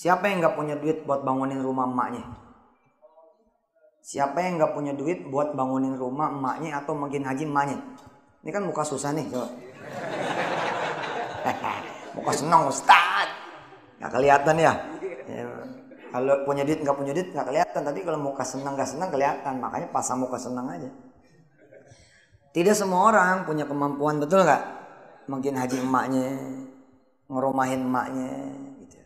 Siapa yang nggak punya duit buat bangunin rumah emaknya? Siapa yang nggak punya duit buat bangunin rumah emaknya atau mungkin haji emaknya? Ini kan muka susah nih, coba. Muka senang Ustaz. Nggak kelihatan ya? Kalau punya duit nggak punya duit nggak kelihatan. Tapi kalau muka senang nggak senang kelihatan. Makanya pasang muka senang aja. Tidak semua orang punya kemampuan, betul nggak? Mungkin haji emaknya, ngerumahin emaknya. Gitu.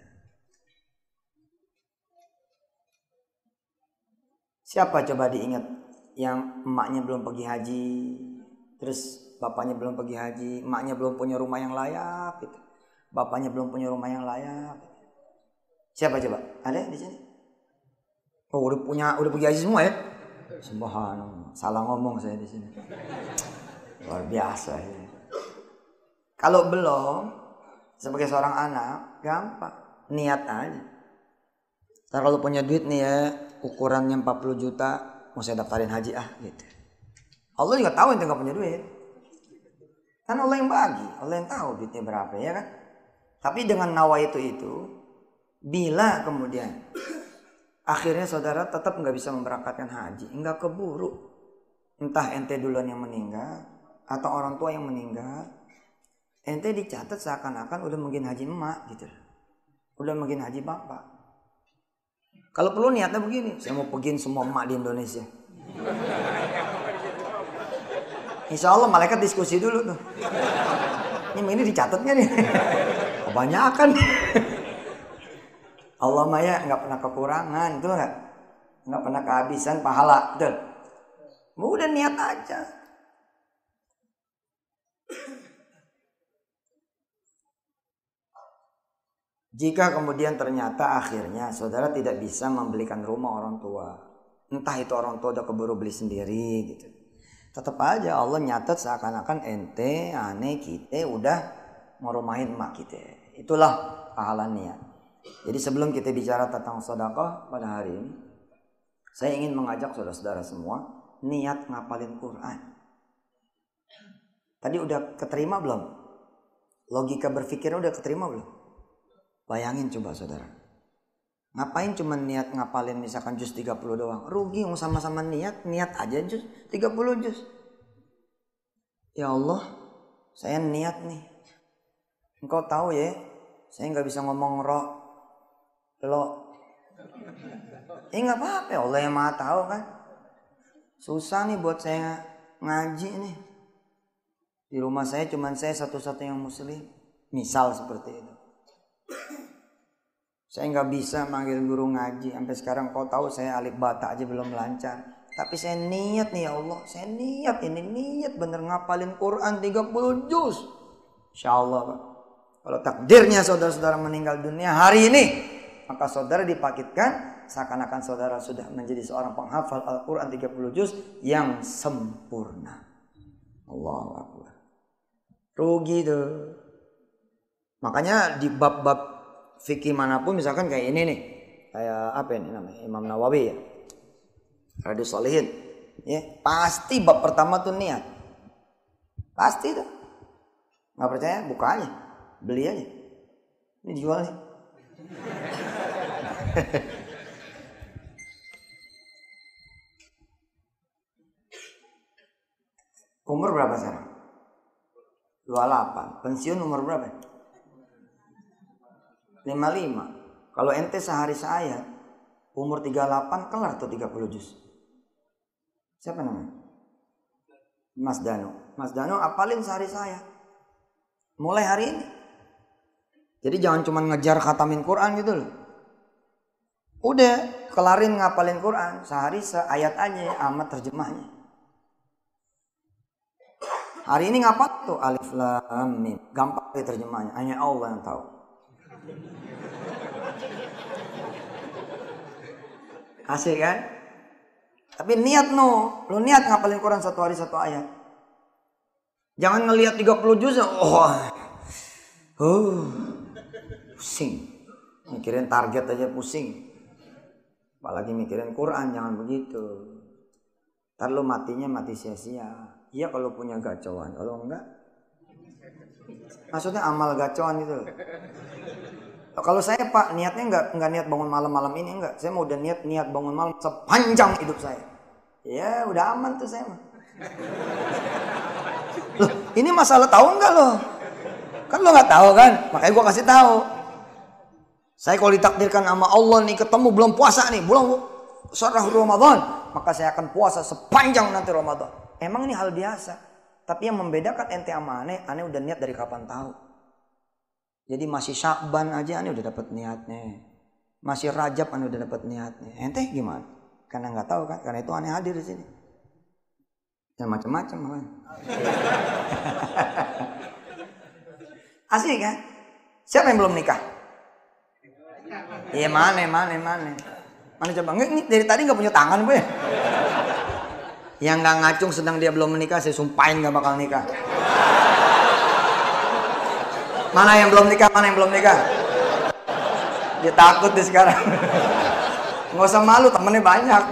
Siapa coba diingat yang emaknya belum pergi haji, terus bapaknya belum pergi haji, emaknya belum punya rumah yang layak, gitu. Bapaknya belum punya rumah yang layak. Gitu. Siapa coba? Ada di sini? Oh, udah pergi haji semua ya? Subhanallah, salah ngomong saya di sini. Luar biasa ya. Kalau belum, sebagai seorang anak, gampang, niat aja. Ntar kalau punya duit nih ya, ukurannya 40 juta, mau saya daftarin haji gitu. Allah juga tahu ente nggak punya duit. Kan Allah yang bagi, Allah yang tahu duitnya berapa ya kan. Tapi dengan nawa itu, bila kemudian akhirnya saudara tetap nggak bisa memberangkatkan haji, nggak keburu. Entah ente duluan yang meninggal atau orang tua yang meninggal, ente dicatat seakan-akan udah mungkin haji emak gitu, udah mungkin haji bapak. Kalau perlu niatnya begini, saya mau pergiin semua emak di Indonesia. Insya Allah malaikat diskusi dulu tuh. Ini dicatatnya nih. Kebanyakan. Allah maya nggak pernah kekurangan, betul nggak? Nggak pernah kehabisan pahala, betul. Udah niat aja. Jika kemudian ternyata akhirnya saudara tidak bisa membelikan rumah orang tua, entah itu orang tua udah keburu beli sendiri gitu, tetap aja Allah nyatet seakan-akan ente, aneh, kita udah merumahin emak kita. Itulah pahala niat. Jadi sebelum kita bicara tentang sedekah pada hari ini, saya ingin mengajak saudara-saudara semua niat ngapalin Quran. Tadi udah keterima belum? Logika berpikirnya udah keterima belum? Bayangin coba saudara. Ngapain cuma niat ngapalin misalkan juz 30 doang? Rugi, sama-sama niat aja juz 30 juz. Ya Allah, saya niat nih. Engkau tahu ya, saya nggak bisa ngomong lo. Nggak apa-apa, Allah yang maha tahu kan. Susah nih buat saya ngaji nih. Di rumah saya cuma saya satu-satunya yang muslim. Misal seperti itu. Saya nggak bisa manggil guru ngaji. Sampai sekarang kau tahu saya alif bata aja belum lancar. Tapi saya niat nih ya Allah. Saya niat bener ngapalin Quran 30 juz. Insya Allah Pak. Kalau takdirnya saudara-saudara meninggal dunia hari ini, maka saudara dipakitkan seakan-akan saudara sudah menjadi seorang penghafal Al-Quran 30 juz yang sempurna. Allahu Akbar. Rugi tuh. Makanya di bab-bab fikih manapun misalkan kayak ini nih. Kayak apa ini namanya? Imam Nawawi ya. Riyadhus Shalihin. Ya, pasti bab pertama tuh niat. Pasti tuh. Nggak percaya? Buka aja. Beli aja. Ini dijual nih. Umur berapa sekarang? 28. Pensiun umur berapa? 55. Kalau ente sehari seayat, umur 38 kelar tuh 30 juz. Siapa namanya? Mas Dano. Mas Dano apalin sehari seayat. Mulai hari ini. Jadi jangan cuma ngejar khatamin Quran gitu loh. Udah kelarin ngapalin Quran sehari seayat aja amat terjemahnya. Hari ini ngapal tuh alif lam mim. Gampang deh terjemahnya. Hanya Allah yang tahu. Asik kan? Tapi niat lo niat ngapalin Quran satu hari satu ayat. Jangan ngelihat 30 juz. Pusing. Mikirin target aja pusing. Apalagi mikirin Quran, jangan begitu. Ntar lo matinya mati sia-sia. Iya kalau punya gacauan, kalau enggak. Maksudnya amal gacauan gitu loh. Kalau saya Pak, niatnya nggak niat bangun malam-malam ini, enggak. Saya mau udah niat bangun malam sepanjang hidup saya. Ya udah aman tuh saya mah. Loh, ini masalah tahu nggak loh? Kan lo nggak tahu kan? Makanya gue kasih tahu. Saya kalau ditakdirkan sama Allah nih ketemu belum puasa nih, belum syahrul Ramadan, maka saya akan puasa sepanjang nanti Ramadan. Emang ini hal biasa. Tapi yang membedakan ente sama aneh udah niat dari kapan tahu. Jadi masih Syakban aja aneh udah dapat niatnya. Masih Rajab aneh udah dapat niatnya. Ente gimana? Karena nggak tahu kan? Karena itu aneh hadir di sini. Ya macam-macam kan. Asli kan? Siapa yang belum nikah? Iya mana? Mana coba? Nggak, dari tadi nggak punya tangan gue. Yang nggak ngacung sedang dia belum menikah, saya sumpahin nggak bakal nikah. Mana yang belum nikah? Dia takut deh sekarang. Nggak usah malu, temennya banyak.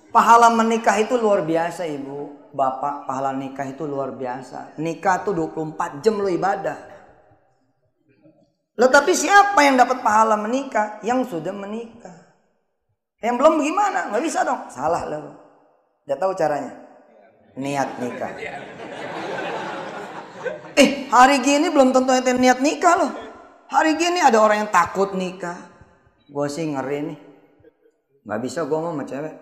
Pahala menikah itu luar biasa ibu, bapak. Pahala nikah itu luar biasa. Nikah tuh 24 jam lo ibadah. Loh tapi siapa yang dapat pahala menikah? Yang sudah menikah. Yang belum gimana? Nggak bisa dong. Salah lo. Udah tahu caranya. Niat nikah. Hari gini belum tentu ente niat nikah loh. Hari gini ada orang yang takut nikah. Gue sih ngeri nih. Nggak bisa gue mau sama cewek.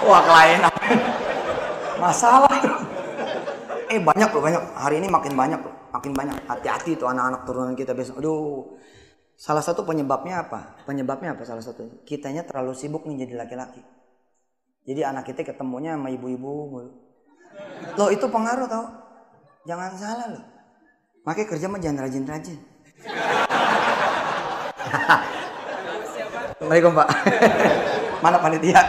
Wah kelainan. Masalah. Banyak loh, banyak. Hari ini makin banyak loh. Makin banyak. Hati-hati tuh anak-anak turunan kita besok. Aduh. Salah satu penyebabnya apa? Salah satunya? Kitanya terlalu sibuk nih jadi laki-laki. Jadi anak kita ketemunya sama ibu-ibu. Loh itu pengaruh tau. Jangan salah loh. Makanya kerja mah jangan rajin-rajin. Assalamualaikum Pak. Mana panitia?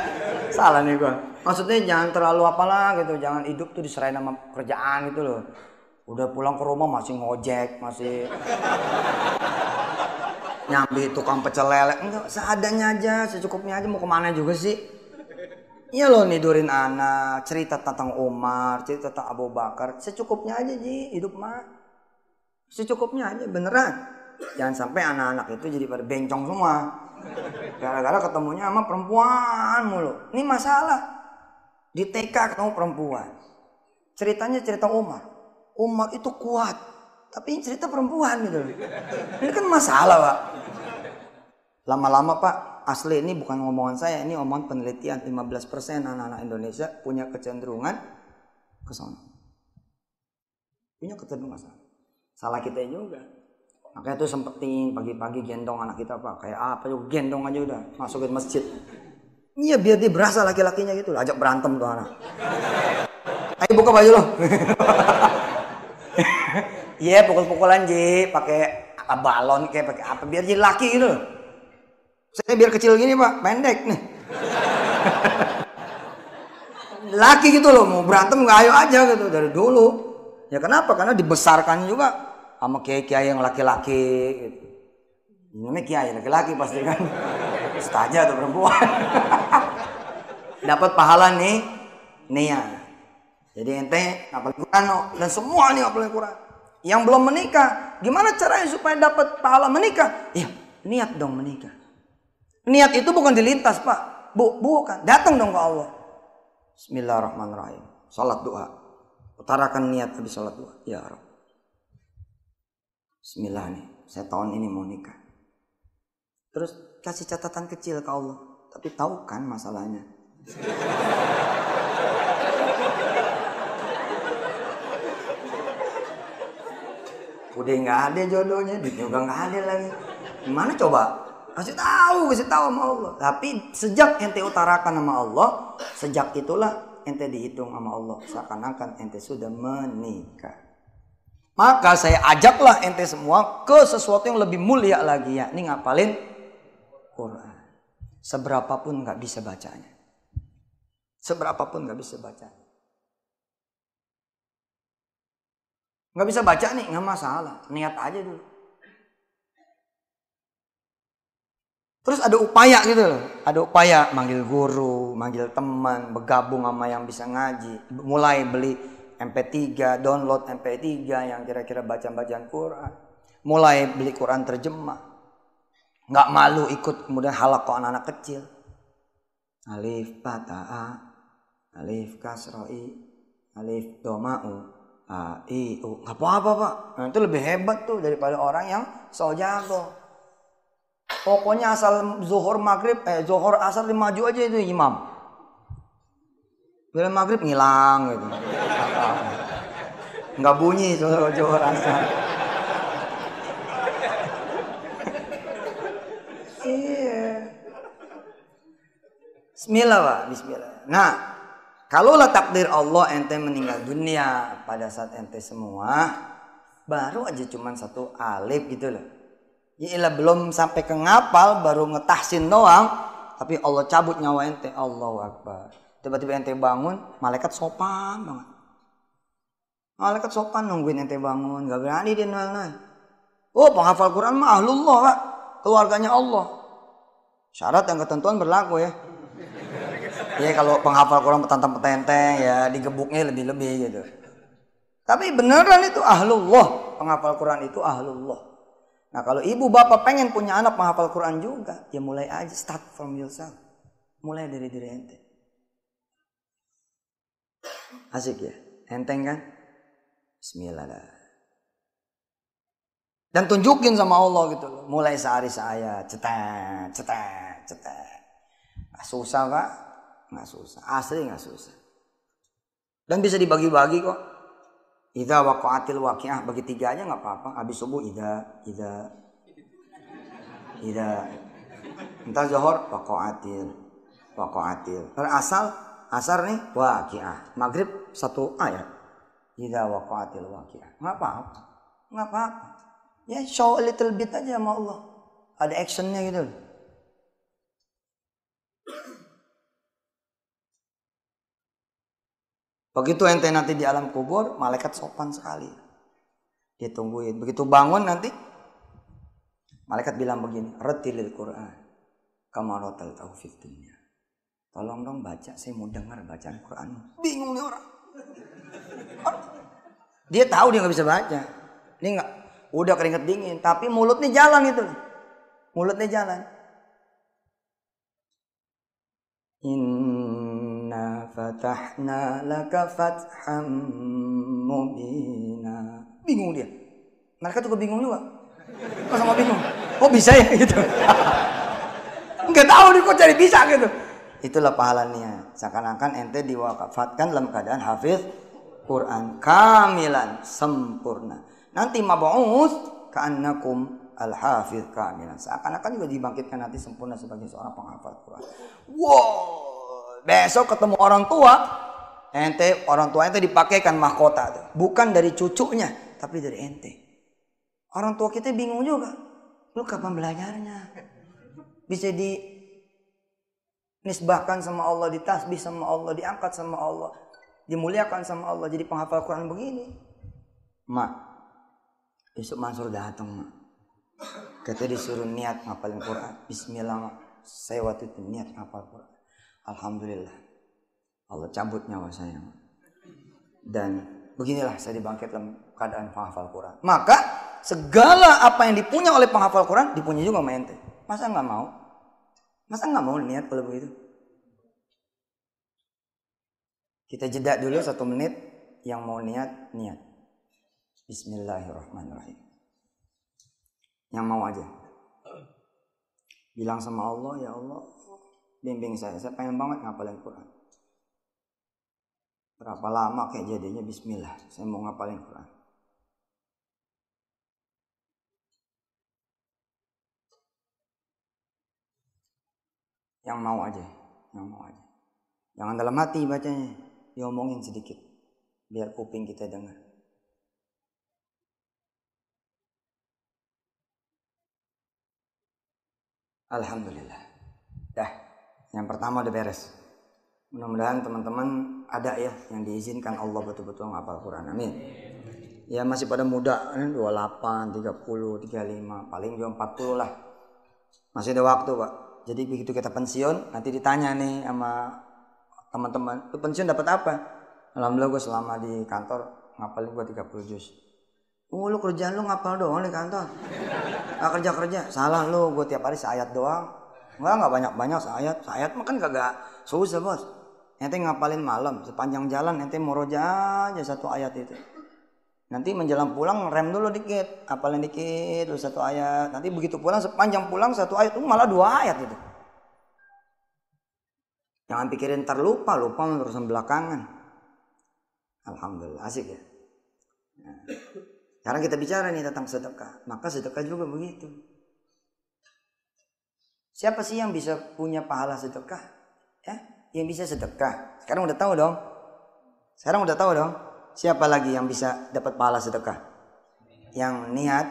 Salah nih gua. Maksudnya jangan terlalu apalah gitu. Jangan hidup tuh diserahin sama kerjaan gitu loh. Udah pulang ke rumah masih ngojek. Masih nyambi tukang pecel lele. Enggak, seadanya aja. Secukupnya aja, mau kemana juga sih. Iya loh nidurin anak, cerita tentang Umar, cerita tentang Abu Bakar, secukupnya aja Ji, hidup mah. Secukupnya aja, beneran. Jangan sampai anak-anak itu jadi pada bencong semua. Gara-gara ketemunya sama perempuan mulu. Ini masalah. Di TK ketemu perempuan. Ceritanya cerita Umar. Umar itu kuat, tapi cerita perempuan gitu. Ini kan masalah Pak. Lama-lama Pak, asli ini bukan ngomongan saya, ini omongan penelitian. 15% anak-anak Indonesia punya kecenderungan ke sana. Punya kecenderungan ke sana. Salah kita juga. Makanya tuh sempetin pagi-pagi gendong anak kita Pak. Kayak apa juga gendong aja udah, masukin masjid. Iya biar dia berasa laki-lakinya gitu. Ajak berantem tuh anak. Ayo buka baju lo. Iya pukul-pukulan Ji, pakai balon kayak pakai apa biar jadi laki gitu. Saya biar kecil gini Pak, pendek nih. Laki gitu loh, mau berantem nggak ayo aja gitu dari dulu. Ya kenapa? Karena dibesarkan juga sama kiai-kiai yang laki-laki gitu. Ini kiai laki-laki pasti kan. Ustazah atau perempuan. Dapat pahala nih, niat. Jadi ente ngapalin Quran dan semua nih ngapalin Quran. Yang belum menikah, gimana caranya supaya dapat pahala menikah? Ya, niat dong menikah. Niat itu bukan dilintas Pak, bukan. Datang dong ke Allah. Bismillahirrahmanirrahim. Salat doa. Utarakan niat habis salat doa. Ya Rabb. Bismillah nih, saya tahun ini mau nikah. Terus kasih catatan kecil ke Allah. Tapi tahu kan masalahnya. Udah nggak ada jodohnya, duitnya juga nggak ada lagi. Gimana coba? Kasih tahu sama Allah. Tapi sejak ente utarakan sama Allah, sejak itulah ente dihitung sama Allah. Seakan-akan ente sudah menikah. Maka saya ajaklah ente semua ke sesuatu yang lebih mulia lagi, yakni ngapalin Quran. Seberapapun nggak bisa bacanya. Seberapapun nggak bisa bacanya. Nggak bisa baca nih, nggak masalah. Niat aja dulu. Terus ada upaya gitu loh. Ada upaya manggil guru, manggil teman, bergabung sama yang bisa ngaji. Mulai beli MP3, download MP3 yang kira-kira bacaan Quran. Mulai beli Quran terjemah. Nggak malu ikut kemudian halaqah anak-anak kecil. Alif Bata'a, Alif Kasroi, Alif Doma'u, A, I, U. Nggak apa-apa Pak. Nah, itu lebih hebat tuh daripada orang yang so jago. Pokoknya asal zuhur maghrib, zuhur asar maju aja itu imam. Bila maghrib ngilang gitu. Nggak bunyi zuhur asar. Iya. Bismillah Pak, bismillah. Nah, kalaulah takdir Allah ente meninggal dunia pada saat ente semua, baru aja cuman satu alif gitu loh. Yaelah belum sampai ke ngapal, baru ngetahsin doang, tapi Allah cabut nyawa ente. Allahu Akbar. Tiba-tiba ente bangun, malaikat sopan banget. Malaikat sopan nungguin ente bangun, gak berani dia nol. Oh, penghafal Quran mah ahlullah Pak, keluarganya Allah. Syarat dan ketentuan berlaku ya. Ya kalau penghafal Quran petantang-petenteng ya digebuknya lebih-lebih gitu. Tapi beneran itu ahlullah, penghafal Quran itu ahlullah. Nah kalau ibu bapak pengen punya anak penghafal Quran juga, ya mulai aja, start from yourself. Mulai dari diri ente. Asik ya, enteng kan? Bismillah. Dan tunjukin sama Allah gitu loh. Mulai sehari saya cetek. Gak susah Pak. Nggak susah, asli nggak susah. Dan bisa dibagi-bagi kok. Idza waqa'atil waqi'ah, bagi 3 aja nggak apa-apa. Habis subuh idza. Entar zuhur waqa'atil. Asar nih waqi'ah. Maghrib 1 ayat. Idza waqa'atil waqi'ah. Nggak apa-apa. Ya show a little bit aja sama Allah. Ada actionnya gitu. Begitu ente nanti di alam kubur, malaikat sopan sekali. Dia tungguin. Begitu bangun nanti, malaikat bilang begini, Ratilil Quran, kama rataltahu fid dunya. Tolong dong baca, saya mau dengar bacaan Quran. Bingung nih orang. Dia tahu dia nggak bisa baca. Ini nggak, udah keringet dingin, tapi mulutnya jalan itu. Mulutnya jalan. Inna fatahna laka fatham mubina. Bingung dia. Mereka juga bingung juga. Kok sama bingung? Oh bisa ya gitu. Enggak tahu nih kok cari bisa gitu. Itulah pahalanya. Seakan-akan ente diwafatkan dalam keadaan hafiz Quran kamilan, sempurna. Nanti mab'uts ka'annakum al-hafiz kamilan. Seakan-akan juga dibangkitkan nanti sempurna sebagai seorang penghafal Quran. Wow, besok ketemu orang tua ente dipakaikan mahkota. Bukan dari cucunya, tapi dari ente. Orang tua kita bingung juga. Lu kapan belajarnya? Bisa dinisbahkan sama Allah, ditasbih sama Allah, diangkat sama Allah, dimuliakan sama Allah, jadi penghafal Quran begini. Mak, besok Mansur datang, Mak. Kita disuruh niat ngapalin Quran. Bismillah, Mak. Saya waktu itu niat ngapal Quran. Alhamdulillah. Allah cabut nyawa saya, Mak. Dan beginilah saya dibangkit dalam keadaan penghafal Quran. Maka segala apa yang dipunya oleh penghafal Quran dipunya juga sama ente. Masa nggak mau? Masa nggak mau niat kalau begitu? Kita jeda dulu 1 menit. Yang mau niat. Bismillahirrahmanirrahim. Yang mau aja. Bilang sama Allah, ya Allah, bimbing saya pengen banget ngapalin Quran. Berapa lama kayak jadinya, bismillah, saya mau ngapalin Quran. Yang mau aja. Jangan dalam hati bacanya, diomongin sedikit, biar kuping kita dengar. Alhamdulillah. Dah, yang pertama udah beres. Mudah-mudahan teman-teman ada ya yang diizinkan Allah betul-betul ngapal Quran. Amin. Ya masih pada muda, 28, 30, 35, paling juga 40 lah. Masih ada waktu, Pak. Jadi begitu kita pensiun, nanti ditanya nih sama teman-teman, "Lu pensiun dapat apa?" Alhamdulillah gue selama di kantor ngapalin gue 30 juz. Lu kerjaan lu ngapal doang di kantor. Gak kerja-kerja. Salah lu, gue tiap hari seayat doang. Enggak banyak-banyak seayat. Seayat mah kan kagak susah bos. Ente ngapalin malam, sepanjang jalan ente moroja aja satu ayat itu. Nanti menjelang pulang rem dulu dikit, hafalin dikit dulu satu ayat. Nanti begitu pulang sepanjang pulang satu ayat itu malah 2 ayat itu. Jangan pikirin terlupa, lupa urusan belakangan. Alhamdulillah asik ya. Nah, sekarang kita bicara nih tentang sedekah. Maka sedekah juga begitu. Siapa sih yang bisa punya pahala sedekah? Ya, yang bisa sedekah. Sekarang udah tahu dong. Siapa lagi yang bisa dapat pahala sedekah? Yang niat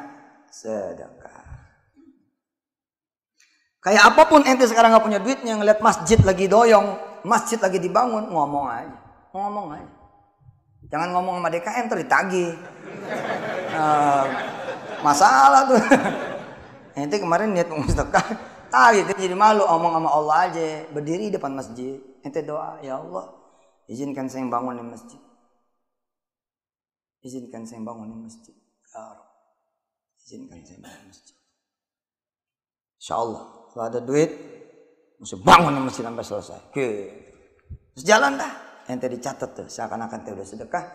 sedekah. Kayak apapun ente sekarang gak punya duitnya, ngeliat masjid lagi doyong, masjid lagi dibangun, ngomong aja. Jangan ngomong sama DKM ntar ditagih. Masalah tuh. Ente kemarin niat mau sedekah, tagih jadi malu, omong sama Allah aja. Berdiri depan masjid, ente doa, ya Allah, izinkan saya bangun di masjid. Izinkan saya bangun di masjid. Ya Rabb. Izinkan saya bangun di masjid. Insyaallah, kalau ada duit, mesti bangun di masjid sampai selesai. Oke. Terus jalan dah. Ente dicatat tuh, seakan-akan ente udah sedekah,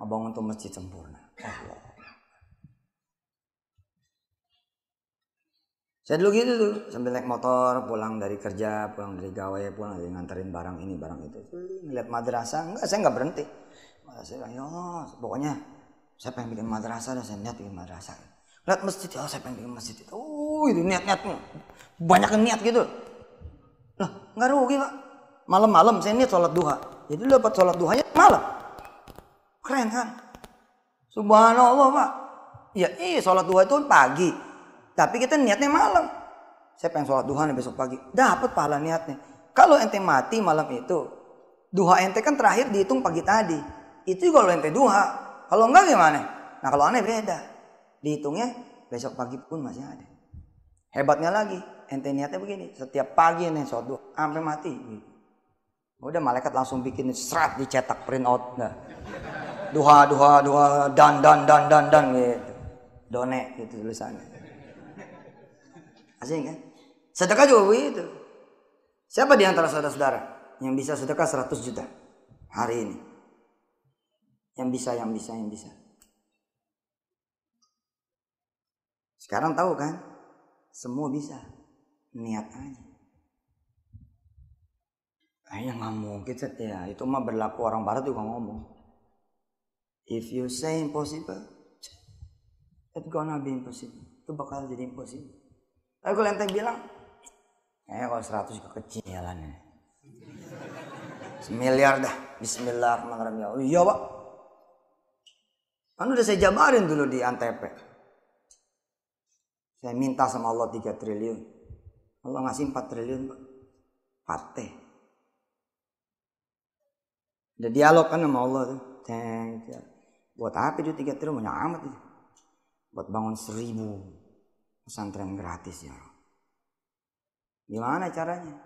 ngebangun tuh masjid sempurna. Allah. Saya dulu gitu tuh, sambil naik motor, pulang dari kerja, pulang dari gawe, pulang dari nganterin barang ini, barang itu. Ngeliat madrasah, enggak, saya enggak berhenti. Saya bilang, ya Allah, pokoknya saya pengen bikin madrasah dan saya niat bikin madrasah. Lihat masjid, ya saya pengen bikin masjid itu. Itu niat-niatnya. Banyak yang niat gitu. Lah, enggak rugi Pak. Malam-malam saya niat sholat duha. Jadi lu dapat sholat duhanya malam. Keren kan? Subhanallah Pak. Ya sholat duha itu pagi. Tapi kita niatnya malam. Saya pengen sholat duha nih besok pagi. Dapat pahala niatnya. Kalau ente mati malam itu, duha ente kan terakhir dihitung pagi tadi. Itu kalau ente duha. Kalau enggak gimana? Nah kalau aneh beda. Dihitungnya besok pagi pun masih ada. Hebatnya lagi, ente niatnya begini. Setiap pagi nih sholat duha sampai mati. Udah malaikat langsung bikin serat dicetak print out. Nah. Duha dan gitu. Done gitu tulisannya. Asing kan? Sedekah juga begitu. Siapa di antara saudara-saudara yang bisa sedekah 100 juta hari ini? Yang bisa. Sekarang tahu kan? Semua bisa. Niat aja. Kayaknya nggak mungkin ya. Itu mah berlaku orang barat juga ngomong. If you say impossible, it's gonna be impossible. Itu bakal jadi impossible. Tapi kalau ente bilang, kalau 100 kecil jalannya. 1 miliar dah. Bismillahirrahmanirrahim. Iya Pak. Kan udah saya jabarin dulu di Antep. Saya minta sama Allah 3 triliun. Allah ngasih 4 triliun Pak. Pateh. Udah dialog kan sama Allah tuh. Buat apa itu 3 triliun? Banyak amat itu. Buat bangun 1000 pesantren gratis ya. Gimana caranya?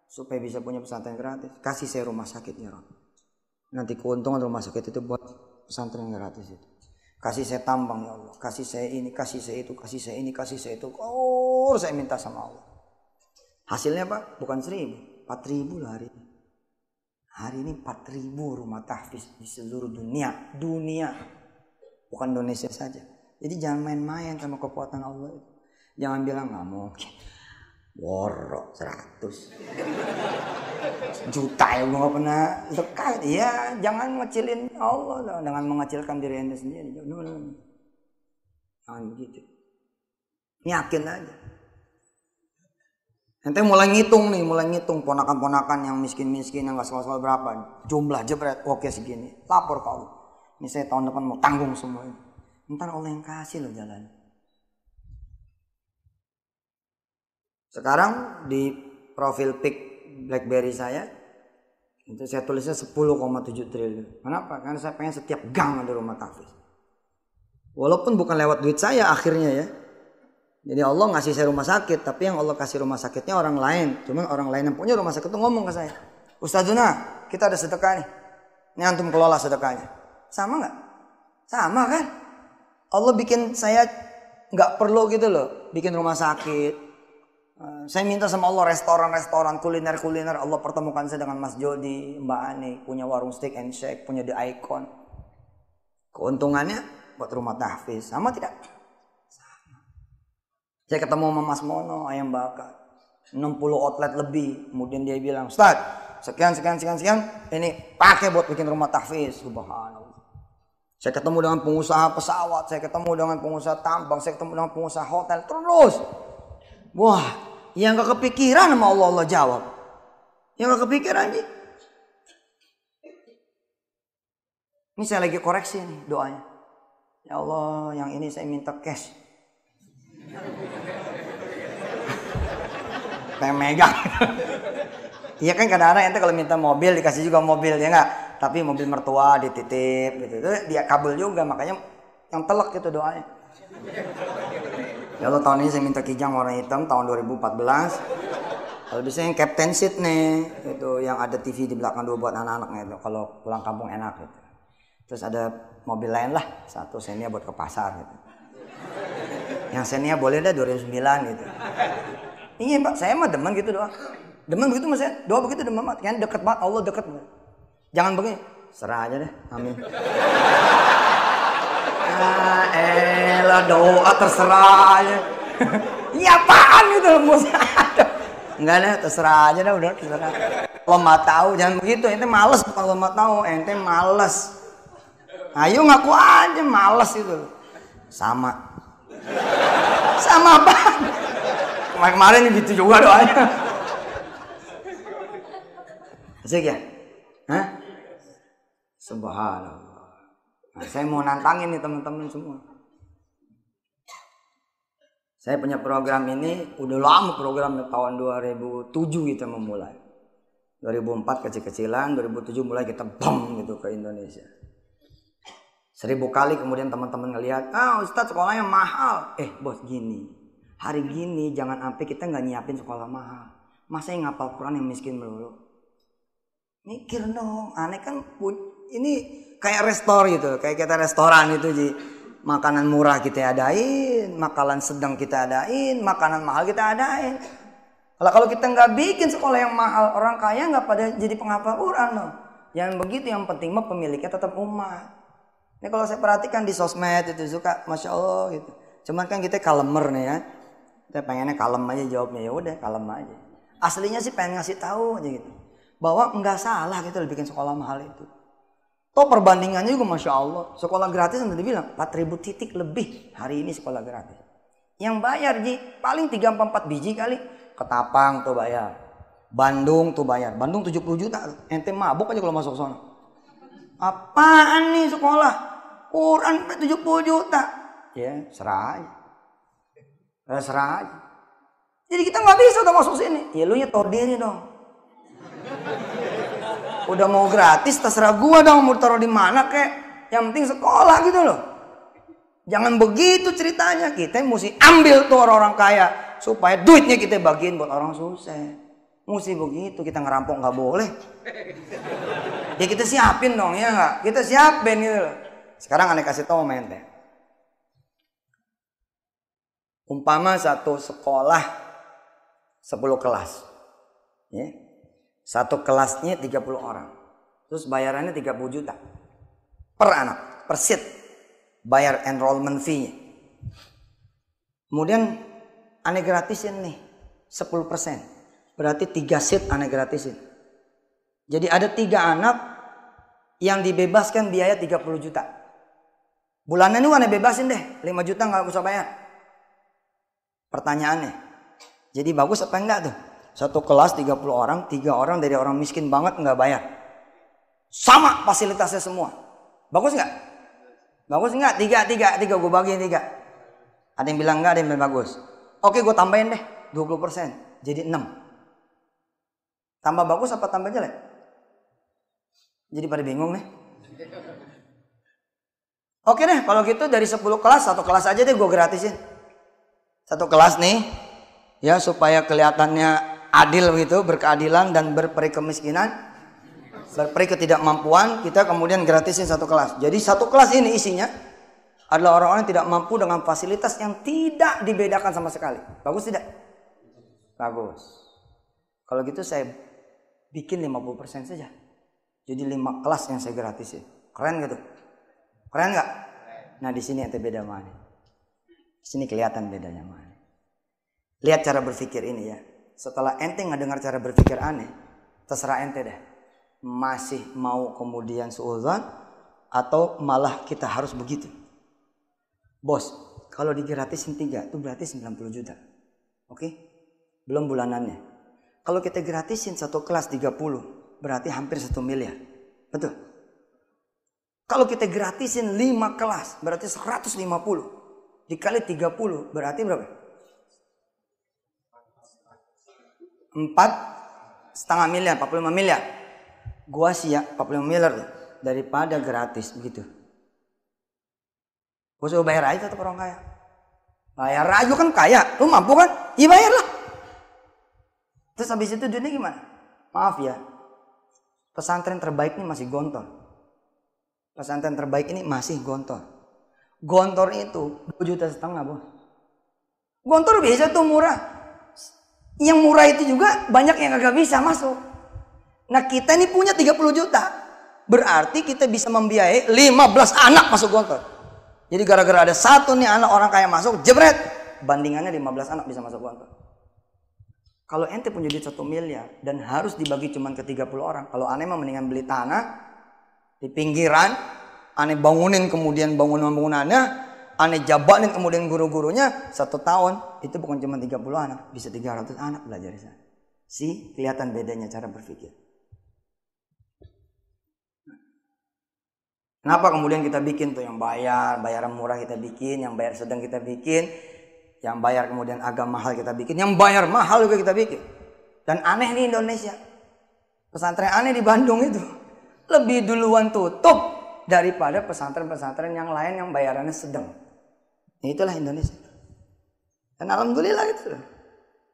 Supaya bisa punya pesantren gratis. Kasih saya rumah sakit ya Rob. Nanti keuntungan rumah sakit itu buat pesantren gratis itu. Kasih saya tambang ya Allah. Kasih saya ini, kasih saya itu, kasih saya ini, kasih saya itu. Saya minta sama Allah. Hasilnya Pak, bukan 1000, 4000 lah hari ini. Hari ini 4000 rumah tahfiz di seluruh dunia. Bukan Indonesia saja. Jadi jangan main-main sama kekuatan Allah itu. Jangan bilang nggak mungkin. Worok 100 juta ya gue nggak pernah dekat. Ya jangan ngecilin Allah dengan mengecilkan diri anda sendiri. Jangan begitu. Yakin aja. Ente mulai ngitung ponakan-ponakan yang miskin-miskin yang nggak sekolah berapa jumlah jebret. Oke segini. Lapor ke Allah. Ini saya tahun depan mau tanggung semua ini. Ntar Allah yang kasih loh jalan. Sekarang di profil pic BlackBerry saya itu saya tulisnya 10,7 triliun. Kenapa? Karena saya pengen setiap gang ada rumah tahfiz. Walaupun bukan lewat duit saya akhirnya ya. Jadi Allah ngasih saya rumah sakit, tapi yang Allah kasih rumah sakitnya orang lain. Cuman orang lain yang punya rumah sakit itu ngomong ke saya, Ustazuna, kita ada sedekah nih. Ini antum kelola sedekahnya. Sama nggak? Sama kan? Allah bikin saya nggak perlu gitu loh, bikin rumah sakit. Saya minta sama Allah restoran-restoran, kuliner-kuliner. Allah pertemukan saya dengan Mas Jody, Mbak Ani, punya warung steak and shake, punya The Icon. Keuntungannya buat rumah tahfiz. Sama tidak? Sama. Saya ketemu sama Mas Mono, ayam bakar. 60 outlet lebih. Kemudian dia bilang, Ustaz, sekian, ini pakai buat bikin rumah tahfiz. Subhanallah. Saya ketemu dengan pengusaha pesawat, saya ketemu dengan pengusaha tambang, saya ketemu dengan pengusaha hotel. Terus. Wah, yang gak kepikiran sama Allah jawab. Yang gak kepikiran sih. Ini saya lagi koreksi nih doanya. Ya Allah, yang ini saya minta cash. Pengen megang. Iya kan kadang-kadang ente kalau minta mobil dikasih juga mobil ya enggak? Tapi mobil mertua dititip gitu. Itu dia kabel juga, makanya yang telak gitu doanya. Ya Allah, tahun ini saya minta kijang warna hitam tahun 2014. Kalau bisa yang captain seat nih, itu yang ada TV di belakang dua buat anak-anaknya itu. Kalau pulang kampung enak gitu. Terus ada mobil lain lah, satu Xenia buat ke pasar gitu. Yang Xenia boleh dah 2009 gitu. Iya Pak, saya mah demen gitu doang. Demen begitu mas ya, doa begitu demen banget. Kan deket banget, Allah deket. Jangan begini, serah aja deh, amin. Elah doa terserah aja. Iya apaan gitu loh. Enggak deh, terserah aja dah, udah terserah. Kalau mau tahu jangan begitu, ente males kalau mau tahu, ente males. Ayo ngaku aja males itu. Sama apa? Kemarin gitu juga doanya. Asik ya? Hah? Subhanallah. Nah, saya mau nantangin nih teman-teman semua. Saya punya program ini udah lama, program tahun 2007 kita memulai. 2004 kecil-kecilan, 2007 mulai kita bom gitu ke Indonesia. 1000 kali kemudian teman-teman ngelihat, Ustadz sekolahnya mahal. Bos gini, hari gini jangan sampai kita nggak nyiapin sekolah mahal. Masa yang ngapal Quran yang miskin melulu? Mikir dong, aneh kan ini kayak restoran gitu, kayak kita restoran itu Ji. Makanan murah kita adain, makanan sedang kita adain, makanan mahal kita adain. Kalau kita nggak bikin sekolah yang mahal, orang kaya nggak pada jadi penghafal Quran dong. Yang begitu, yang penting mah pemiliknya tetap umat. Ini kalau saya perhatikan di sosmed itu suka, masya Allah gitu. Cuman kan kita kalemer nih ya, kita pengennya kalem aja jawabnya, ya udah kalem aja. Aslinya sih pengen ngasih tahu aja gitu, bahwa nggak salah gitu bikin sekolah mahal itu. Toh perbandingannya juga masya Allah, sekolah gratis yang tadi bilang 4.000 titik lebih hari ini sekolah gratis. Yang bayar Ji paling 3-4 biji kali. Ketapang tuh bayar, Bandung tuh bayar, Bandung 70 juta, ente mabuk aja kalau masuk sana. Apaan nih sekolah? Quran 70 juta. Ya, serah aja. Serah aja. Jadi kita nggak bisa udah masuk sini. Ya lu nyetor diri dong. Udah mau gratis terserah gua dong mau taruh di mana kek. Yang penting sekolah gitu loh. Jangan begitu ceritanya. Kita mesti ambil tuh orang-orang kaya supaya duitnya kita bagiin buat orang susah. Mesti begitu, kita ngerampok nggak boleh. Ya kita siapin dong, ya nggak? Kita siapin gitu loh. Sekarang aneh kasih tahu main teh. Umpama satu sekolah 10 kelas. Ya. Satu kelasnya 30 orang. Terus bayarannya 30 juta. Per anak, per seat. Bayar enrollment fee-nya. Kemudian aneh gratisin nih 10%. Berarti 3 seat aneh gratisin. Jadi ada 3 anak yang dibebaskan biaya 30 juta. Bulanan ini aneh bebasin deh, 5 juta nggak usah bayar. Pertanyaannya, jadi bagus apa enggak tuh? Satu kelas 30 orang, 3 orang dari orang miskin banget nggak bayar. Sama fasilitasnya semua. Bagus nggak? Bagus nggak? 3 gue bagiin 3. Ada yang bilang enggak, ada yang bilang bagus. Oke, gue tambahin deh 20%, jadi 6. Tambah bagus apa tambah jelek? Jadi pada bingung nih. Oke deh, kalau gitu dari 10 kelas, 1 kelas aja deh gue gratisin. 1 kelas nih, ya supaya kelihatannya adil gitu, berkeadilan dan berperi kemiskinan. Berperi ketidakmampuan, kita kemudian gratisin satu kelas. Jadi satu kelas ini isinya adalah orang-orang yang tidak mampu dengan fasilitas yang tidak dibedakan sama sekali. Bagus tidak? Bagus. Kalau gitu saya bikin 50% saja. Jadi 5 kelas yang saya gratisin. Keren gitu? Keren nggak? Nah di sini ente beda mana? Di sini kelihatan bedanya mana? Lihat cara berpikir ini ya. Setelah ente ngedengar cara berpikir aneh, terserah ente deh. Masih mau kemudian suudzon atau malah kita harus begitu? Bos, kalau digratisin 3 itu berarti 90 juta. Oke? Belum bulanannya. Kalau kita gratisin satu kelas 30, berarti hampir 1 miliar. Betul? Kalau kita gratisin 5 kelas, berarti 150. Dikali 30, berarti berapa? 4,5 miliar, 45 miliar. Gua siap 45 miliar daripada gratis begitu. Gua suruh bayar aja tetap orang kaya. Bayar aja kan kaya, lu mampu kan? Iya bayarlah. Terus habis itu duitnya gimana? Maaf ya, pesantren terbaik ini masih gontor. Pesantren terbaik ini masih gontor. Gontor itu 2,5 juta bos. Gontor biasa tuh murah. Yang murah itu juga banyak yang agak bisa masuk. Nah kita ini punya 30 juta. Berarti kita bisa membiayai 15 anak masuk gontor. Jadi gara-gara ada satu nih anak orang kaya masuk, jebret. Bandingannya 15 anak bisa masuk gontor. Kalau ente punya duit 1 miliar dan harus dibagi cuma ke 30 orang. Kalau aneh mah mendingan beli tanah di pinggiran. Aneh bangunin kemudian bangunan-bangunannya. Aneh jabanin kemudian guru-gurunya. 1 tahun itu bukan cuma 30 anak. Bisa 300 anak belajar di sana. Kelihatan bedanya cara berpikir. Kenapa kemudian kita bikin tuh yang bayaran murah kita bikin, yang bayar sedang kita bikin, yang bayar kemudian agak mahal kita bikin, yang bayar mahal juga kita bikin. Dan aneh nih Indonesia. Pesantren aneh di Bandung itu lebih duluan tutup daripada pesantren-pesantren yang lain yang bayarannya sedang. Itulah Indonesia. Dan alhamdulillah itu.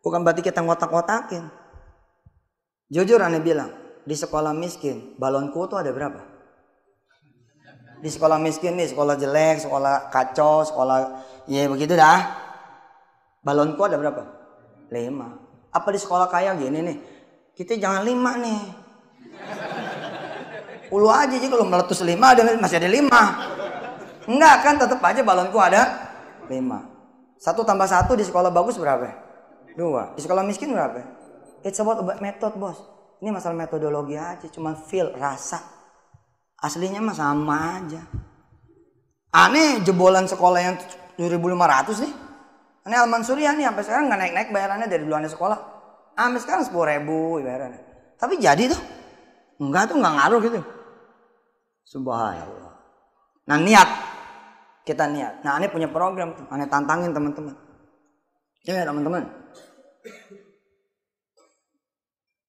Bukan berarti kita ngotak-ngotakin. Jujur aneh bilang, di sekolah miskin, balonku tuh ada berapa? Di sekolah miskin nih, sekolah jelek, sekolah kacau, sekolah ya begitu dah. Balonku ada berapa? 5. Apa di sekolah kaya gini nih? Kita jangan 5 nih. 10 aja sih kalau meletus 5 masih ada 5. Enggak kan tetap aja balonku ada 5. 1 tambah 1 di sekolah bagus berapa? 2. Di sekolah miskin berapa? It's about method bos. Ini masalah metodologi aja, cuma feel, rasa. Aslinya mah sama aja. Aneh jebolan sekolah yang 7.500 nih. Aneh Al-Mansuriah nih sampai sekarang nggak naik-naik bayarannya dari dulu aneh sekolah. Sampai sekarang 10.000 bayarannya. Tapi jadi tuh. Enggak tuh nggak ngaruh gitu. Subhanallah. Nah niat. Kita niat. Nah aneh punya program tuh. Aneh tantangin teman-teman. Ya teman-teman.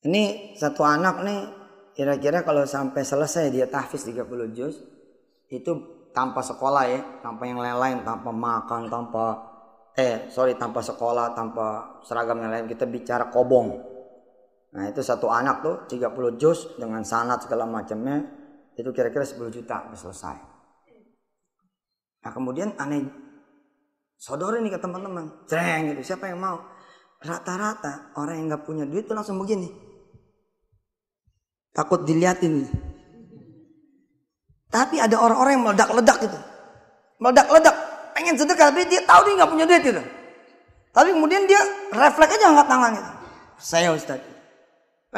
Ini satu anak nih. Kira-kira kalau sampai selesai dia tahfiz 30 juz. Itu tanpa sekolah ya. Tanpa yang lain-lain. Tanpa makan. Tanpa sekolah. Tanpa seragam yang lain. Kita bicara kobong. Nah itu satu anak tuh 30 juz. Dengan sanad segala macamnya. Itu kira-kira 10 juta. Udah selesai. Nah kemudian aneh sodorin nih ke teman-teman. Cereng gitu. Siapa yang mau? Rata-rata orang yang gak punya duit tuh langsung begini. Takut diliatin. Tapi ada orang-orang yang meledak-ledak gitu. Meledak-ledak. Pengen sedekah tapi dia tahu dia gak punya duit gitu. Tapi kemudian dia refleks aja angkat tangan gitu. Saya Ustaz.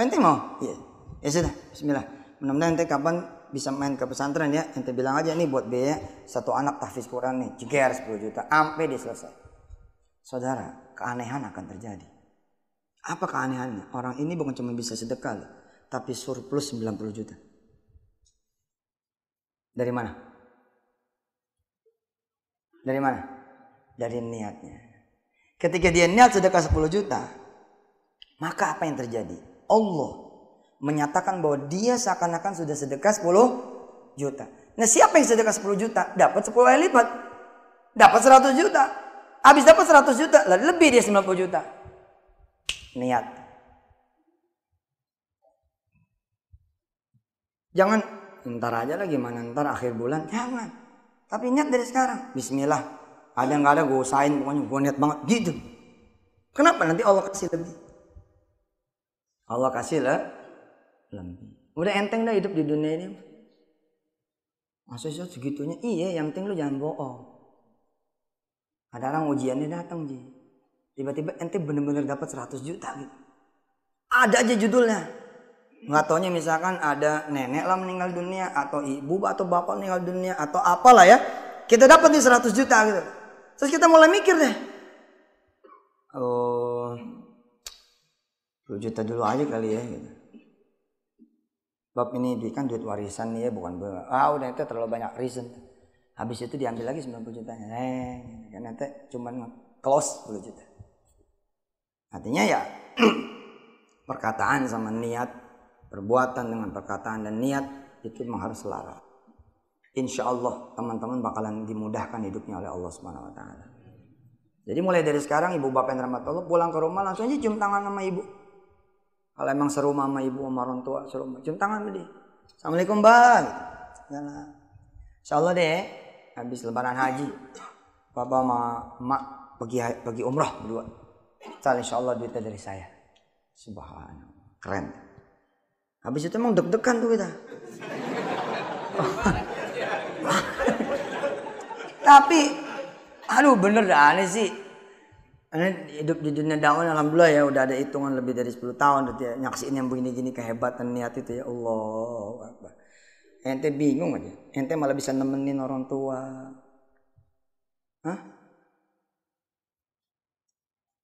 Ente mau? Iya. Ya sudah. Bismillah. Mudah-mudahan ente kapan bisa main ke pesantren ya. Ente bilang aja nih buat biaya satu anak tahfiz Quran nih. Jeger 10 juta. Sampai dia selesai. Saudara, keanehan akan terjadi. Apa keanehannya? Orang ini bukan cuma bisa sedekah loh. Tapi surplus 90 juta. Dari mana? Dari mana? Dari niatnya. Ketika dia niat sedekah 10 juta, maka apa yang terjadi? Allah menyatakan bahwa dia seakan-akan sudah sedekah 10 juta. Nah siapa yang sedekah 10 juta? Dapat 10 kali lipat. Dapat 100 juta. Habis dapat 100 juta, lebih dia 90 juta. Niat. Jangan ntar aja lah, gimana ntar akhir bulan, jangan. Tapi niat dari sekarang. Bismillah. Ada nggak ada gue usahain, pokoknya gue niat banget gitu. Kenapa? Nanti Allah kasih lebih. Allah kasih lah lebih. Udah enteng dah hidup di dunia ini. Maksudnya segitunya, iya, yang penting lu jangan bohong. Ada orang ujiannya datang, Ji. Tiba-tiba ente bener-bener dapat 100 juta gitu. Ada aja judulnya. Nggak taunya misalkan ada nenek lah meninggal dunia, atau ibu atau bapak meninggal dunia, atau apalah ya. Kita dapat nih 100 juta gitu. Terus kita mulai mikir deh. Oh, 10 juta dulu aja kali ya gitu. Bab ini duit kan duit warisan nih ya, bukan udah itu terlalu banyak reason. Habis itu diambil lagi 90 juta. Kan nanti cuman close 10 juta. Artinya ya perkataan sama niat, perbuatan dengan perkataan dan niat itu memang harus selaras. Insya Allah teman-teman bakalan dimudahkan hidupnya oleh Allah Subhanahu Wa Taala. Jadi mulai dari sekarang ibu bapak yang rahmat Allah pulang ke rumah langsung aja cium tangan sama ibu. Kalau emang serumah sama ibu sama orang tua serumah, cium tangan sama dia. Assalamualaikum bang. Insya Allah deh habis lebaran haji, papa sama emak pergi umrah berdua. Insya Allah duitnya dari saya. Subhanallah, keren. Habis itu emang deg-degan tuh kita. Tapi, aduh bener dah aneh sih. Aneh hidup di dunia dakwah alhamdulillah ya udah ada hitungan lebih dari 10 tahun. Nyaksiin yang begini-gini kehebatan niat itu ya Allah Akbar. Ente bingung aja. Ente malah bisa nemenin orang tua. Hah?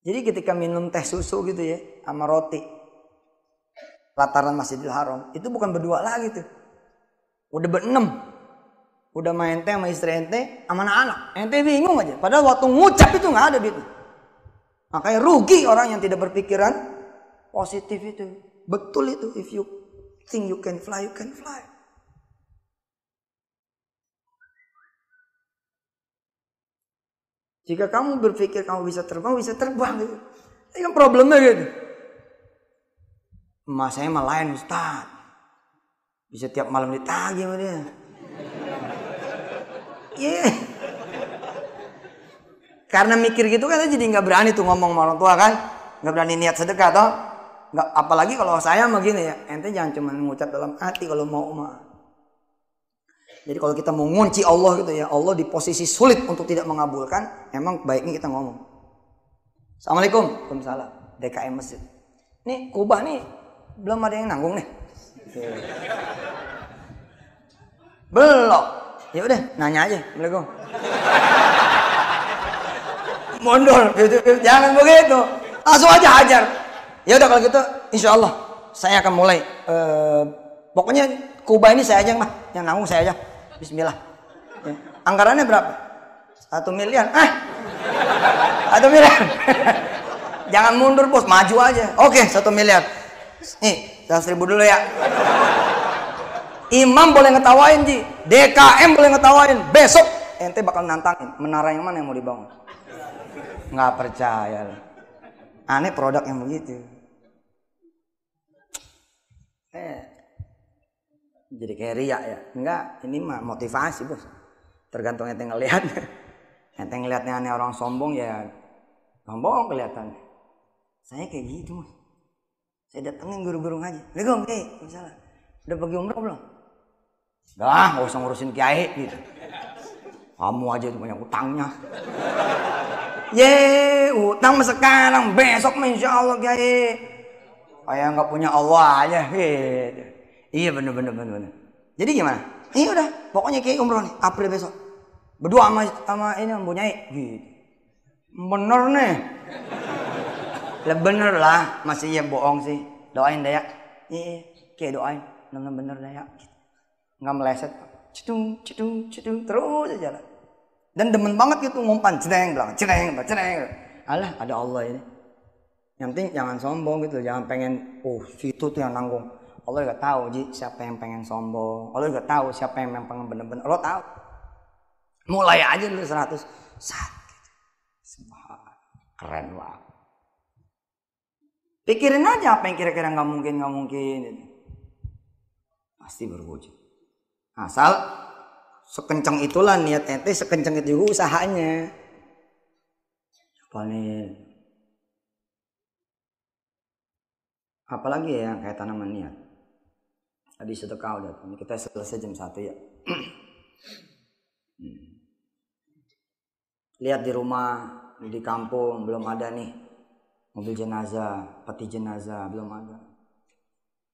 Jadi ketika minum teh susu gitu ya sama roti lataran Masjidil Haram itu bukan berdua lagi tuh. Udah berenam. Udah main teh sama istri ente sama anak-anak. Ente bingung aja. Padahal waktu ngucap itu nggak ada duit. Makanya rugi orang yang tidak berpikiran positif itu. Betul itu. If you think you can fly, you can fly. Jika kamu berpikir kamu bisa terbang gitu. Ini kan problemnya gitu. Emak saya mah lain Ustaz. Bisa tiap malam ditagih sama dia. Yeah. Karena mikir gitu kan jadi nggak berani tuh ngomong sama orang tua kan. Nggak berani niat sedekah toh. Nggak, apalagi kalau saya mah gini ya. Ente jangan cuma ngucap dalam hati kalau mau mah. Jadi kalau kita mau ngunci Allah gitu ya, Allah di posisi sulit untuk tidak mengabulkan, emang baiknya kita ngomong. Assalamualaikum. Waalaikumsalam. DKM masjid. Nih kubah nih belum ada yang nanggung nih. Belum. Ya udah, nanya aja. Assalamualaikum. Mundur, gitu. Jangan begitu. Langsung aja hajar. Ya udah kalau gitu, insya Allah saya akan mulai. Pokoknya kubah ini saya aja mah, yang nanggung saya aja. Bismillah. Ya. Anggarannya berapa? 1 miliar. 1 miliar. Jangan mundur bos, maju aja. Oke, 1 miliar. Nih, 100.000 dulu ya. Imam boleh ngetawain Ji, DKM boleh ngetawain. Besok ente bakal nantangin menara yang mana yang mau dibangun. Nggak percaya. Aneh produk yang begitu. Jadi kayak riak ya. Enggak, ini mah motivasi bos. Tergantung ente ngelihat. Ente ngelihatnya aneh orang sombong ya sombong kelihatan. Saya kayak gitu mas. Saya datengin guru-guru ngaji. Assalamualaikum, misalnya. Udah pergi umroh belum? Udah, gak usah ngurusin kiai gitu. Kamu aja banyak utangnya. Utang mah sekarang, besok mah insya Allah kiai. Kayak nggak punya Allah aja gitu. Iya bener. Jadi gimana? Iya udah, pokoknya kiai umroh nih, April besok. Berdua sama ini mempunyai gitu. Bener nih. Lah bener lah, masih ya bohong sih. Doain deh ya. Iya, kiai doain. Bener deh ya. Nggak meleset. Cedung terus aja lah. Dan demen banget gitu ngumpan cereng. Alah, ada Allah ini. Yang penting jangan sombong gitu, jangan pengen situ tuh yang nanggung. Allah juga tahu Ji, siapa yang pengen sombong. Allah juga tahu siapa yang pengen bener-bener. Allah tahu. Mulai aja dulu 100. Gitu. Keren banget. Pikirin aja apa yang kira-kira nggak mungkin. pasti berwujud. Asal sekencang itulah niat ente, sekencang itu juga usahanya. Apalagi ya yang kayak tanaman niat. Tadi sedekah udah, ini kita selesai jam 1 ya. Lihat di rumah, di kampung belum ada nih mobil jenazah, peti jenazah belum ada.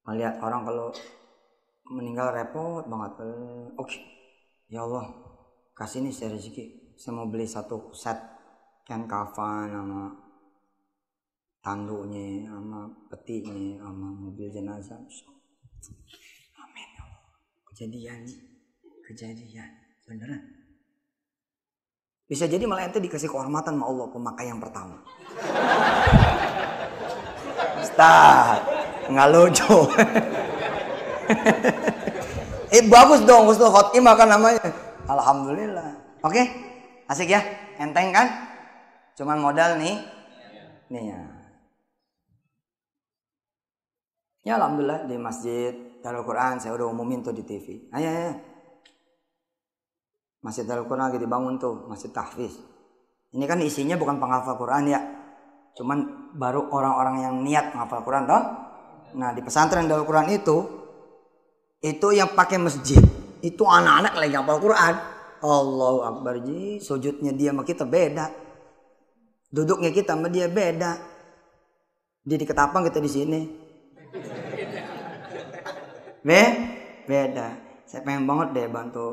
Melihat orang kalau meninggal repot banget. Oke, ya Allah kasih nih saya rezeki, saya mau beli 1 set kain kafan sama tanduknya, sama petinya, sama mobil jenazah. Amin ya Allah. Kejadian beneran. Bisa jadi malah ente dikasih kehormatan sama Allah pemakai yang pertama. Ustaz, nggak lucu. Bagus dong, Ustaz khotimah kan namanya. Alhamdulillah. Oke, asik ya, enteng kan? Cuman modal nih ya. Ya alhamdulillah di Masjid Darul Quran saya udah umumin tuh di TV. Ayo. Masjid Darul Quran lagi dibangun tuh, masjid tahfiz. Ini kan isinya bukan penghafal Quran ya. Cuman baru orang-orang yang niat menghafal Quran toh. Nah, di pesantren Darul Quran itu yang pakai masjid, itu anak-anak lagi hafal Quran. Allahu Akbar ji, sujudnya dia sama kita beda. Duduknya kita sama dia beda. Dia di ketapang, kita di sini. Beda. Saya pengen banget deh bantu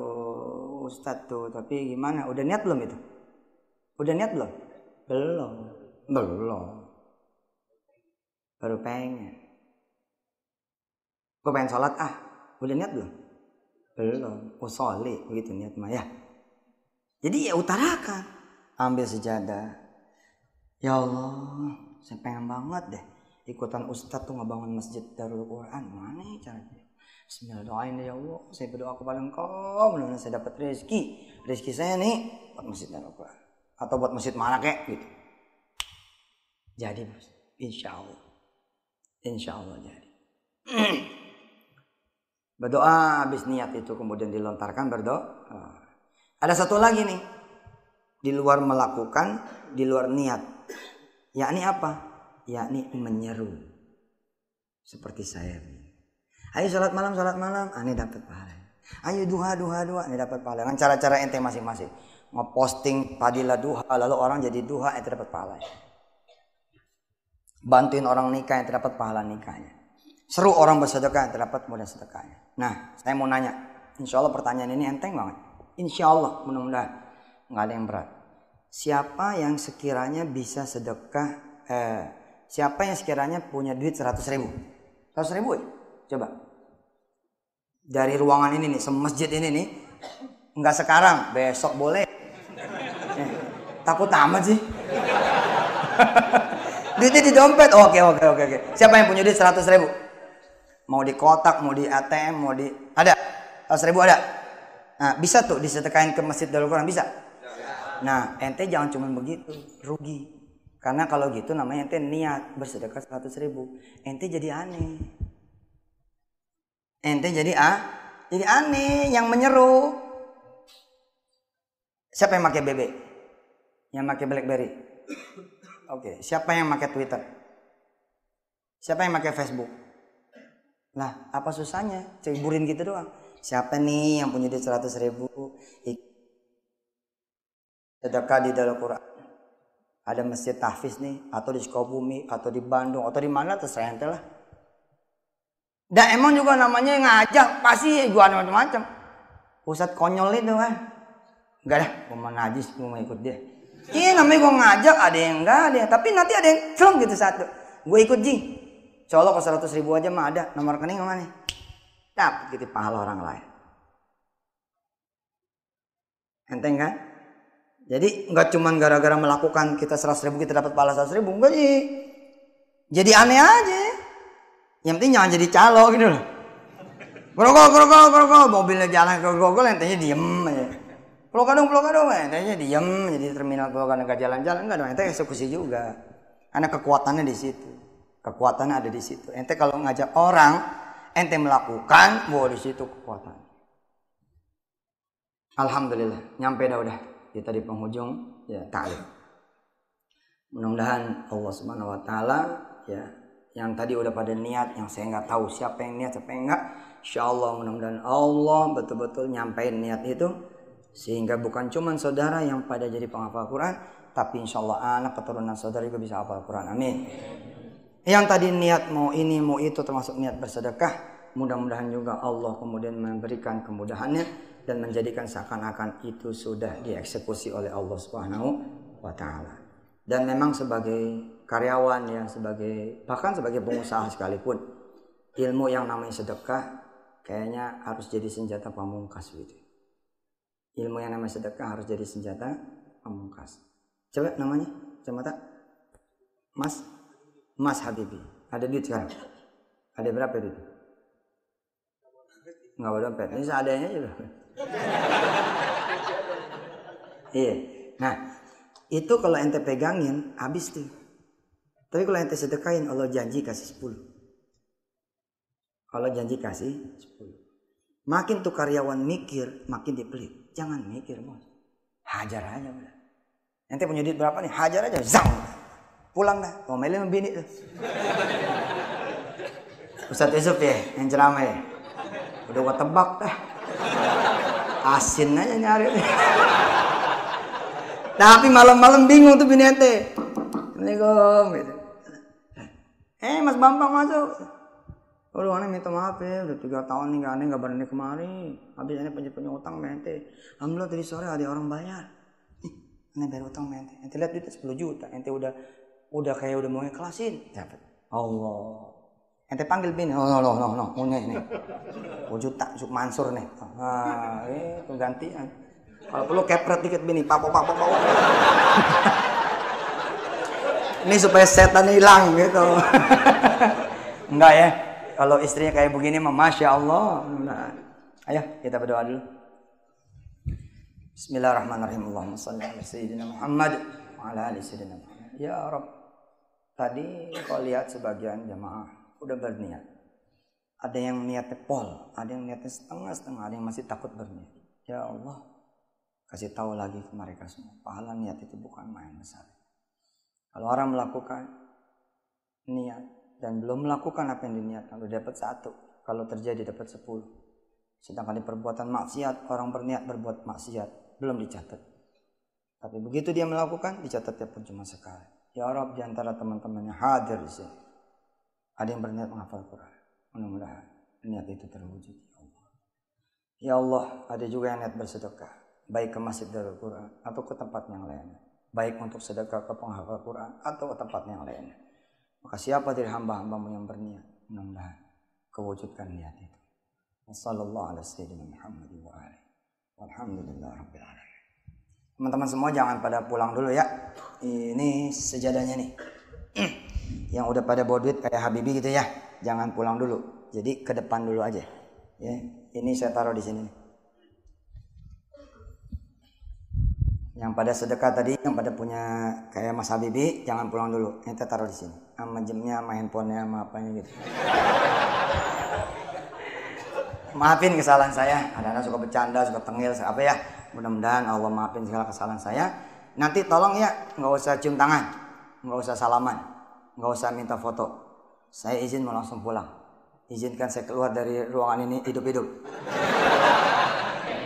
Ustadz tuh, tapi gimana? Udah niat belum itu? Udah niat belum? Belum. Baru pengen. Gue pengen sholat udah niat belum? Belum. Sholli begitu niat mah ya. Jadi ya utarakan. Ambil sejadah. Ya Allah, saya pengen banget deh ikutan Ustadz tuh ngebangun Masjid Darul Quran. Mana ya caranya? Bismillahirrahmanirrahim. Ya Allah, saya berdoa kepada Engkau, mudah-mudahan saya dapat rezeki saya nih buat Masjid Darul Quran atau buat masjid mana kek gitu. Jadi bos, insya Allah jadi. Berdoa habis niat itu kemudian dilontarkan berdoa. Ada satu lagi nih di luar melakukan, di luar niat, yakni apa? Yakni menyeru seperti saya. Ayo sholat malam, ini dapat pahala. Ayo duha, ini dapat pahala. Dengan cara-cara ente masing-masing. Ngeposting padilah duha, lalu orang jadi duha, ente dapat pahala. Bantuin orang nikah, ente dapat pahala nikahnya. Seru orang bersedekah, ente dapat modal sedekahnya. Nah, saya mau nanya. Insya Allah pertanyaan ini enteng banget. Insya Allah, mudah-mudahan nggak ada yang berat. Siapa yang sekiranya bisa sedekah? Siapa yang sekiranya punya duit 100.000? 100.000 ya? Coba. Dari ruangan ini nih, semasjid ini nih. Enggak sekarang, besok boleh. Takut amat sih. Duitnya di dompet. Oke. Siapa yang punya duit 100.000? Mau di kotak, mau di ATM, mau di... Ada? 100.000 ada? Nah, bisa tuh disedekahin ke Masjid Darul Quran, bisa? Nah, ente jangan cuma begitu, rugi. Karena kalau gitu namanya ente niat bersedekah 100.000. Ente jadi aneh. Ente jadi aneh, yang menyeru. Siapa yang pakai BB? Yang pakai BlackBerry? Oke. Siapa yang pakai Twitter? Siapa yang pakai Facebook? Lah, apa susahnya? Ceburin gitu doang. Siapa nih yang punya duit 100.000? Sedekah di Darul Quran. Ada masjid tahfiz nih, atau di Sukabumi, atau di Bandung, atau di mana terserah ente lah. Dan emang juga namanya ngajak pasti jualan macam-macam. Ustadz konyol itu kan. Enggak dah, gue mau najis, gue mau ikut dia. Iya namanya gue ngajak, ada yang enggak, ada yang. Tapi nanti ada yang film gitu satu. Gue ikut ji. Insya Allah kalau 100.000 aja mah ada. Nomor rekening mana nih? Dapat gitu pahala orang lain. Enteng kan? Jadi enggak cuma gara-gara melakukan kita 100.000 kita dapat pahala 100.000. Enggak sih. Jadi aneh aja. Yang penting jangan jadi calo gitu loh. Grogol. Mobilnya jalan ke grogol, entenya diem aja. Pulau Gadung, entenya diem. Jadi terminal Pulau Gadung gak jalan-jalan. Enggak dong, ente eksekusi juga. Karena kekuatannya di situ. Kekuatannya ada di situ. Ente kalau ngajak orang, ente melakukan, di situ kekuatan. Alhamdulillah, nyampe dah udah. Kita di penghujung ya ta'lim. Mudah-mudahan Allah Subhanahu wa taala ya, yang tadi udah pada niat, yang saya nggak tahu siapa yang niat siapa yang enggak, insyaallah mudah-mudahan Allah betul-betul nyampein niat itu sehingga bukan cuma saudara yang pada jadi penghafal Quran, tapi insyaallah anak keturunan saudara juga bisa hafal Quran. Amin. Yang tadi niat mau ini mau itu termasuk niat bersedekah, mudah-mudahan juga Allah kemudian memberikan kemudahannya dan menjadikan seakan-akan itu sudah dieksekusi oleh Allah Subhanahu wa taala. Dan memang sebagai karyawan ya, bahkan sebagai pengusaha sekalipun, ilmu yang namanya sedekah kayaknya harus jadi senjata pamungkas gitu. Ilmu yang namanya sedekah harus jadi senjata pamungkas. Coba namanya, coba tak? Mas Habibi. Ada duit sekarang? Ada berapa duit? Enggak ada dompet. Ini seadanya juga. Iya. Nah, itu kalau ente pegangin habis tuh. Tapi kalau ente sedekahin, Allah janji kasih 10. Allah janji kasih 10. Makin tuh karyawan mikir, makin dipelit. Jangan mikir, Bos. Hajar aja udah. Ente punya duit berapa nih? Hajar aja, zang. Pulang dah. Ngomelin sama bini tuh. Ustaz Yusuf ya, yang ceramah ya. Udah gua tebak dah. Asin aja nyari. Tapi malam-malam bingung tuh bini ente. Assalamualaikum gitu. Mas Bambang masuk. Aduh aneh minta maaf ya, udah 3 tahun nih aneh gak berani kemari. Habis aneh punya utang sama ente. Alhamdulillah tadi sore ada orang bayar. Aneh bayar utang sama ente. Ente lihat duitnya 10 juta. Ente udah kayak udah mau ikhlasin. Dapat. Allah. Ente panggil bini. No. Ini. 10 juta Suk Mansur nih. Penggantian. Kalau perlu kepret dikit bini. Pak. Ini supaya setan hilang gitu. Enggak ya. Kalau istrinya kayak begini mah Masya Allah. Ayo kita berdoa dulu. Bismillahirrahmanirrahim. Allahumma shalli ala sayyidina Muhammad wa ala ali sayyidina Muhammad. Ya Rabb. Tadi kau lihat sebagian jamaah udah berniat. Ada yang niatnya pol, ada yang niatnya setengah-setengah, ada yang masih takut berniat. Ya Allah, kasih tahu lagi ke mereka semua, pahala niat itu bukan main besar. Kalau orang melakukan niat dan belum melakukan apa yang diniatkan, udah dapat 1. Kalau terjadi dapat 10. Sedangkan di perbuatan maksiat, orang berniat berbuat maksiat, belum dicatat. Tapi begitu dia melakukan, dicatatnya pun cuma sekali. Ya Rabb, di antara teman-temannya hadir di sini, ada yang berniat menghafal Quran. Mudah-mudahan niat itu terwujud. Ya Allah. Ya Allah, ada juga yang niat bersedekah, baik ke Masjid Darul Quran atau ke tempat yang lain. Baik untuk sedekah ke penghafal Quran atau ke tempat yang lain. Maka siapa dari hamba-hambamu yang berniat, mudah-mudahan kewujudkan niat itu. Wassallallahu ala sayyidina Muhammad wa alihi. Walhamdulillah rabbil alamin. Teman-teman semua jangan pada pulang dulu ya. Ini sejadahnya nih. Yang udah pada bawa duit kayak Habibi gitu ya. Jangan pulang dulu. Jadi ke depan dulu aja. Ya, ini saya taruh di sini. Yang pada sedekah tadi, yang pada punya kayak Mas Habibi, jangan pulang dulu. Ini kita taruh di sini. Sama jamnya, sama handphonenya, sama apanya gitu. Maafin kesalahan saya. Ada-ada suka bercanda, suka tengil, apa ya. Mudah-mudahan Allah maafin segala kesalahan saya. Nanti tolong ya, nggak usah cium tangan, nggak usah salaman, nggak usah minta foto. Saya izin mau langsung pulang. Izinkan saya keluar dari ruangan ini hidup-hidup.